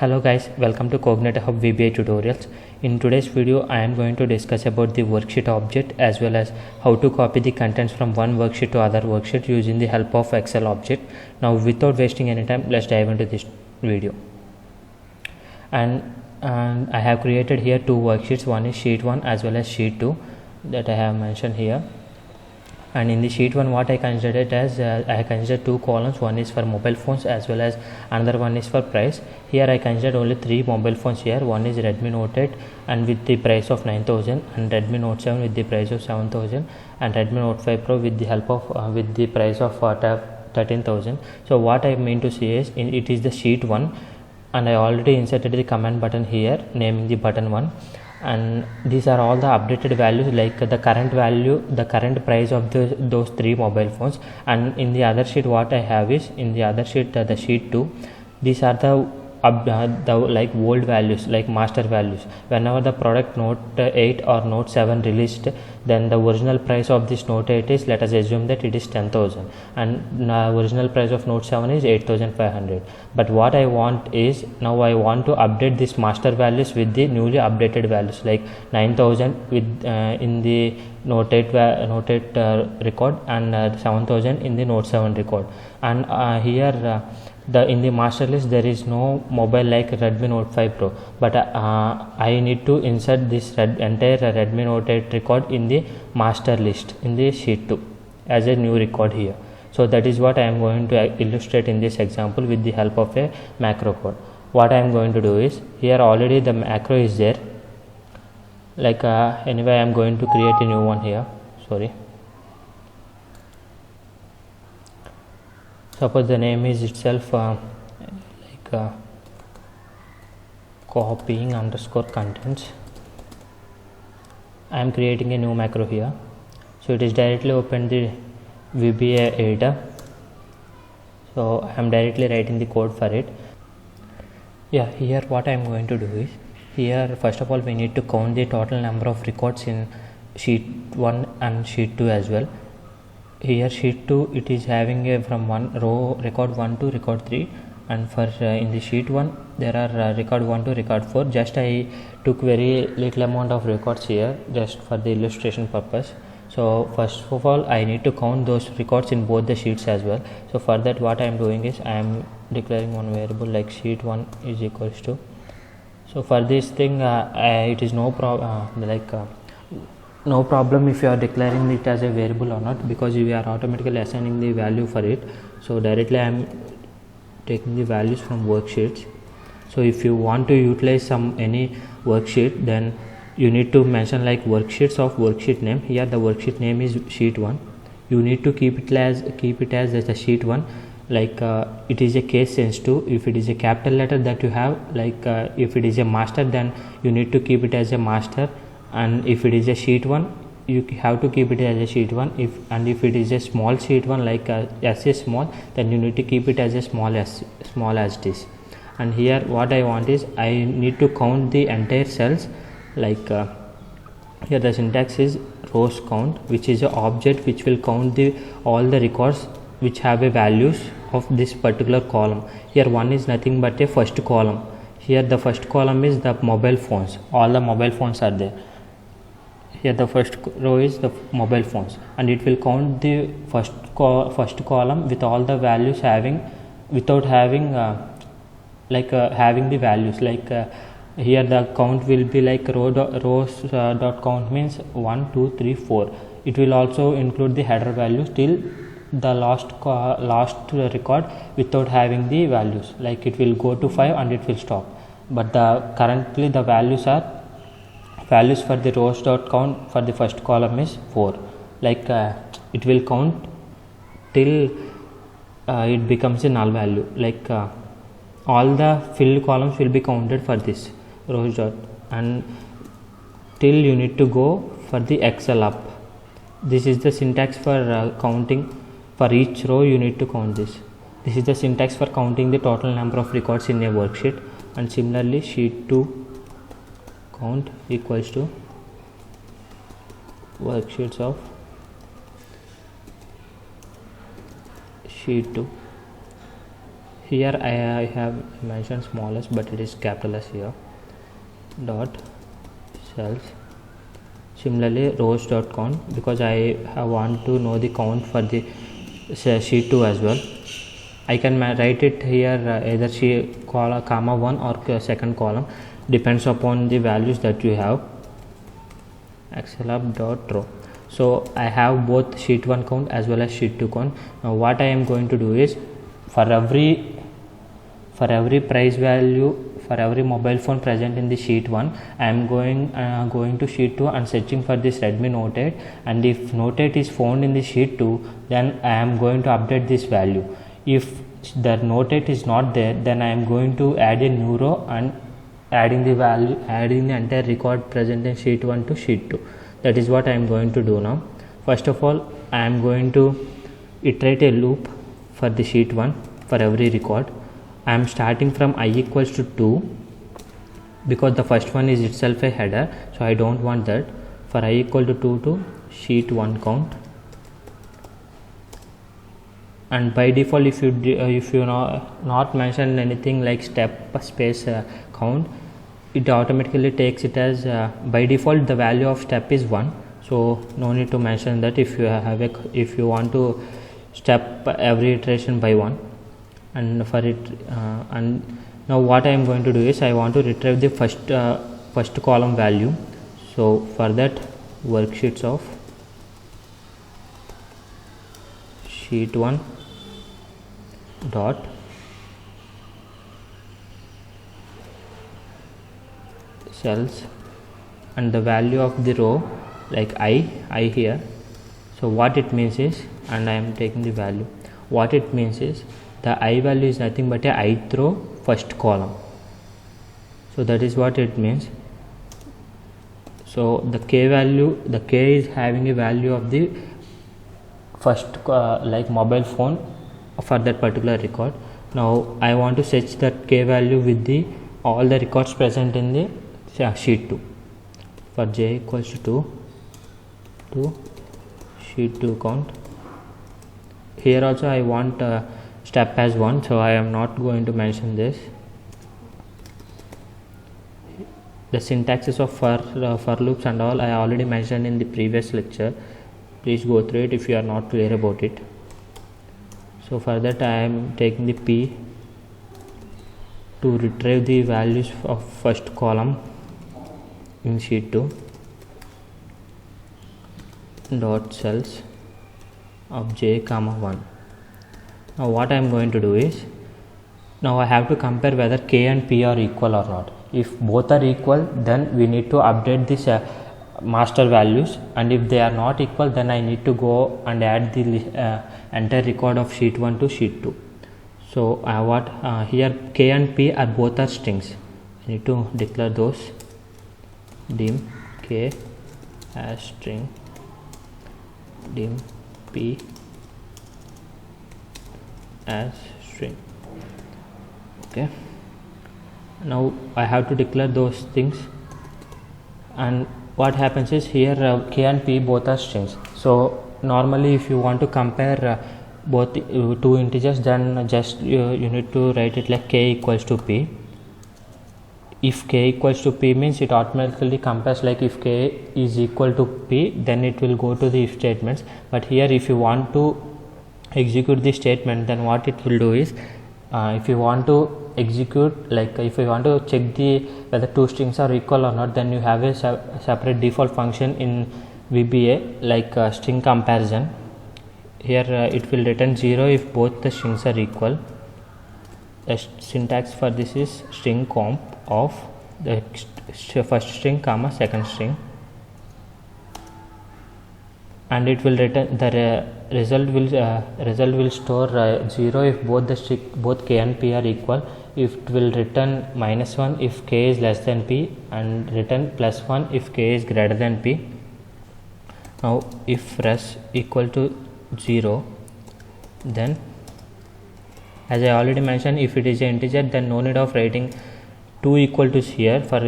Hello guys, welcome to Cognito Hub VBA tutorials. In today's video, I am going to discuss about the worksheet object as well as how to copy the contents from one worksheet to other worksheet using the help of Excel object. Now without wasting any time, let's dive into this video. And I have created here two worksheets, one is sheet 1 as well as sheet 2 that I have mentioned here. And in the sheet 1, what I considered as I considered two columns, one is for mobile phones as well as another one is for price. Here I considered only three mobile phones here. One is Redmi Note 8 and with the price of 9,000, and Redmi Note 7 with the price of 7,000, and Redmi Note 5 Pro with the help of with the price of 13,000. So what I mean to say is it is the sheet 1, and I already inserted the command button here naming the button 1. And these are all the updated values, like the current value, the current price of those three mobile phones. And in the other sheet, what I have is in the other sheet, the sheet 2, these are the like old values, like master values. Whenever the product Note 8 or Note 7 released, then the original price of this Note 8 is, let us assume that it is 10,000, and original price of Note 7 is 8,500. But what I want is, now I want to update this master values with the newly updated values, like 9,000 with in the Note 8 record, and 7,000 in the Note 7 record. And here in the master list there is no mobile like Redmi Note 5 Pro, but I need to insert this entire Redmi Note 8 record in the master list in the sheet 2 as a new record here. So that is what I am going to illustrate in this example with the help of a macro code. What I am going to do is, here already the macro is there, like anyway I am going to create a new one here. Suppose the name is itself copying underscore contents. I am creating a new macro here, so it is directly open the VBA editor. So I am directly writing the code for it. Yeah, here what I am going to do is, here first of all we need to count the total number of records in sheet 1 and sheet 2 as well. Here sheet 2, it is having a from one row record 1 to record 3, and for in the sheet 1 there are record 1 to record 4. Just I took very little amount of records here just for the illustration purpose. So first of all I need to count those records in both the sheets as well. So for that what I am doing is I am declaring one variable like sheet 1 is equals to. So for this thing it is no problem no problem if you are declaring it as a variable or not, because you are automatically assigning the value for it. So directly I am taking the values from worksheets. So if you want to utilize any worksheet, then you need to mention like worksheets of worksheet name. Here the worksheet name is sheet 1. You need to keep it as the sheet 1, like it is a case sensitive. If it is a capital letter that you have, like if it is a master, then you need to keep it as a master. And if it is a sheet 1, you have to keep it as a sheet 1. If it is a small sheet 1 like as a small, then you need to keep it as a small as it is. And here what I want is I need to count the entire cells, like here the syntax is rows count, which is an object which will count all the records which have a values of this particular column. Here 1 is nothing but a first column. Here the first column is the mobile phones, all the mobile phones are there. Here the first row is the mobile phones, and it will count the first column with all the values without having having the values, like here the count will be like rows dot count means 1 2 3 4. It will also include the header values till the last record without having the values, like it will go to 5 and it will stop. But currently the values for the rows dot count for the first column is 4, like it will count till it becomes a null value, like all the filled columns will be counted for this rows dot, and till you need to go for the Excel up. This is the syntax for counting. For each row you need to count this. This is the syntax for counting the total number of records in a worksheet. And similarly sheet 2 count equals to worksheets of sheet 2. here I have mentioned small s, but it is capital S here. Dot cells. Similarly, rows dot count, because I want to know the count for the sheet 2 as well. I can write it here either comma 1 or second column, depends upon the values that you have. Excel dot row. So I have both sheet 1 count as well as sheet 2 count. Now what I am going to do is, for every price value, for every mobile phone present in the sheet 1, I am going to sheet 2 and searching for this Redmi Note 8, and if Note 8 is found in the sheet 2, then I am going to update this value. If the Note 8 is not there, then I am going to add a new row and adding the entire record present in sheet 1 to sheet 2. That is what I am going to do now. First of all, I am going to iterate a loop for the sheet 1 for every record. I am starting from I equals to 2, because the first one is itself a header, so I don't want that. For I equal to 2 to sheet 1 count, and by default, if you not mention anything like step space count, it automatically takes it as by default the value of step is 1, so no need to mention that. If you want to step every iteration by 1, and for it and now what I am going to do is, I want to retrieve the first column value. So for that, worksheets of sheet 1 dot cells, and the value of the row like I here. So what it means is, and I am taking the value, what it means is, the I value is nothing but a ith row first column. So that is what it means. So the k is having a value of the first like mobile phone for that particular record. Now I want to search that k value with all the records present in the sheet 2. For j equals to 2 to sheet 2 count. Here also I want step as 1, so I am not going to mention this. The syntaxes of for loops and all I already mentioned in the previous lecture. Please go through it if you are not clear about it. So for that, I am taking the p to retrieve the values of first column in sheet 2 dot cells of j comma 1. Now what I am going to do is, now I have to compare whether k and p are equal or not. If both are equal, then we need to update this master values, and if they are not equal, then I need to go and add the entire record of sheet 1 to sheet 2. So here k and p are both are strings. I need to declare those. Dim k as string, dim p as string. Okay, now I have to declare those things, and what happens is, here k and p both are strings. So normally if you want to compare both two integers, then just you need to write it like k equals to p. If k equals to p means it automatically compares, like if k is equal to p, then it will go to the if statements. But here if you want to execute the statement, then what it will do is, if you want to execute, like if you want to check whether two strings are equal or not, then you have a separate default function in VBA like string comparison. Here it will return 0 if both the strings are equal. The syntax for this is string comp of the first string comma second string, and it will return the result will store 0 if both k and p are equal. It will return -1 if k is less than p, and return +1 if k is greater than p. Now if res equal to 0, then as I already mentioned, if it is an integer, then no need of writing 2 equal to here for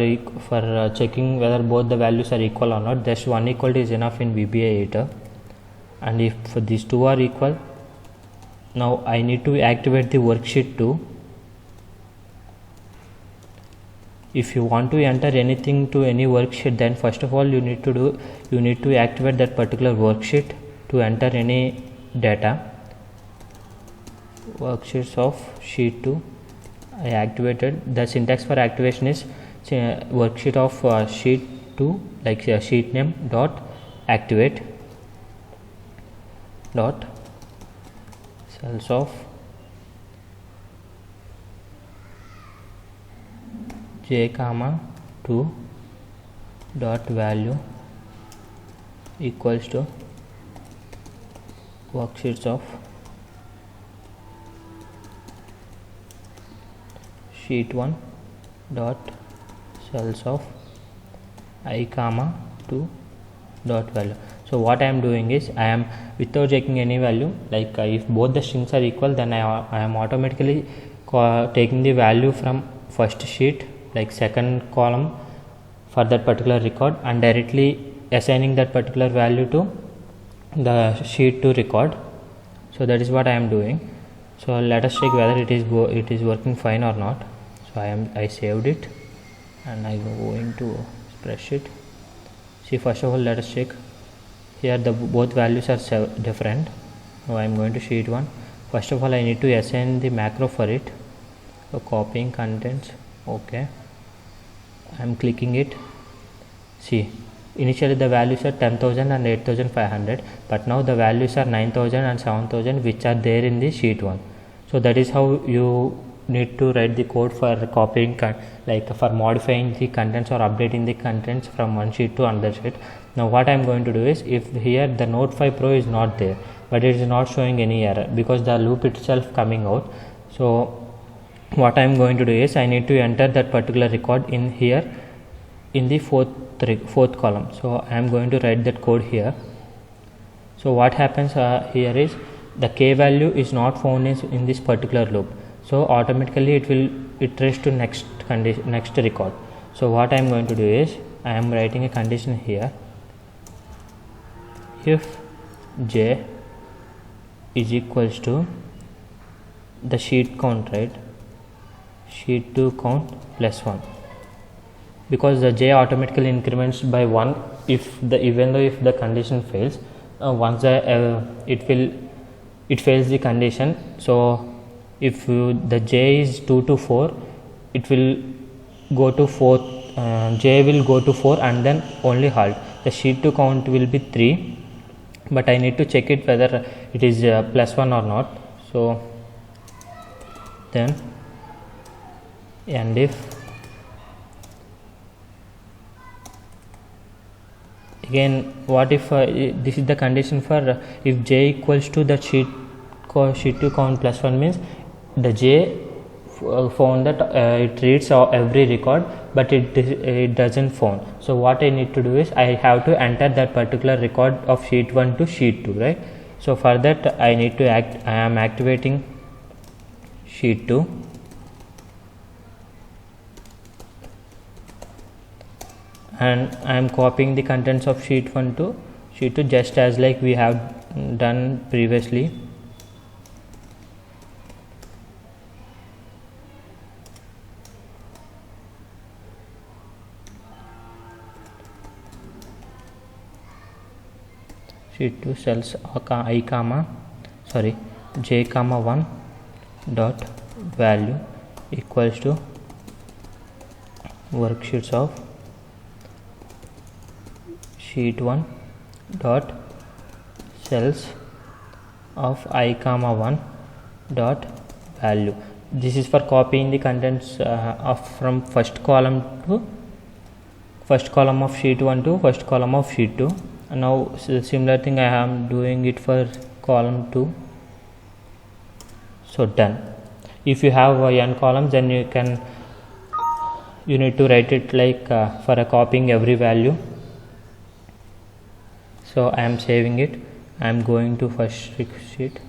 checking whether both the values are equal or not. Just 1 equal to is enough in VBA editor. And if these two are equal, now I need to activate the worksheet 2 if you want to enter anything to any worksheet, then first of all you need to activate that particular worksheet to enter any data. Worksheets of sheet 2 I activated. The syntax for activation is worksheet of sheet 2, like sheet name dot activate dot cells of j comma 2 dot value equals to worksheets of sheet 1 dot cells of I comma 2 dot value. So what I am doing is, I am, without checking any value, like if both the strings are equal, then I am automatically taking the value from first sheet, like second column for that particular record, and directly assigning that particular value to the sheet 2 record. So that is what I am doing. So let us check whether it is working fine or not. So I saved it and I go going to spreadsheet. See, first of all let us check. Here the both values are different. Now I am going to sheet 1. First of all I need to assign the macro for it. So copying contents, okay, I am clicking it. See, initially the values are 10,000 and 8,500, but now the values are 9,000 and 7,000, which are there in the sheet 1. So that is how you need to write the code for copying, like for modifying the contents or updating the contents from one sheet to another sheet. Now what I am going to do is, if here the Note 5 Pro is not there, but it is not showing any error because the loop itself coming out. So what I am going to do is, I need to enter that particular record in here in the fourth column. So I am going to write that code here. So what happens here is, the k value is not found in this particular loop, so automatically it will iterate to next record. So what I am going to do is, I am writing a condition here. If j is equals to the sheet count, right, sheet 2 count plus 1, because the j automatically increments by 1 even though if the condition fails. Once it fails the condition, so if the j is 2 to 4, it will go to 4, j will go to 4 and then only halt. The sheet 2 count will be 3, but I need to check it whether it is plus 1 or not. So then, and if again, what if this is the condition for if j equals to the sheet 2 count plus 1, means the j found that it reads every record, but it doesn't found. So what I need to do is, I have to enter that particular record of sheet 1 to sheet 2, right? So for that I need to I am activating sheet 2, and I am copying the contents of sheet 1 to sheet 2, just as like we have done previously. Sheet 2 cells j comma 1 dot value equals to worksheets of sheet 1 dot cells of I comma 1 dot value. This is for copying the contents from first column of sheet 1 to first column of sheet 2. And now similar thing I am doing it for column 2. So done. If you have n columns, then you need to write it like for copying every value. So I am saving it. I am going to first sheet,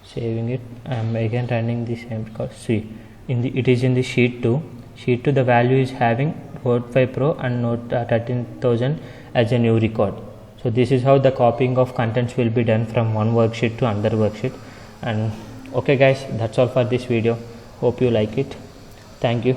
saving it. I am again running the same, because see, it is in the sheet 2. Sheet 2 the value is having Note 5 Pro and Note 13,000 as a new record. So this is how the copying of contents will be done from one worksheet to another worksheet. And okay guys, that's all for this video. Hope you like it. Thank you.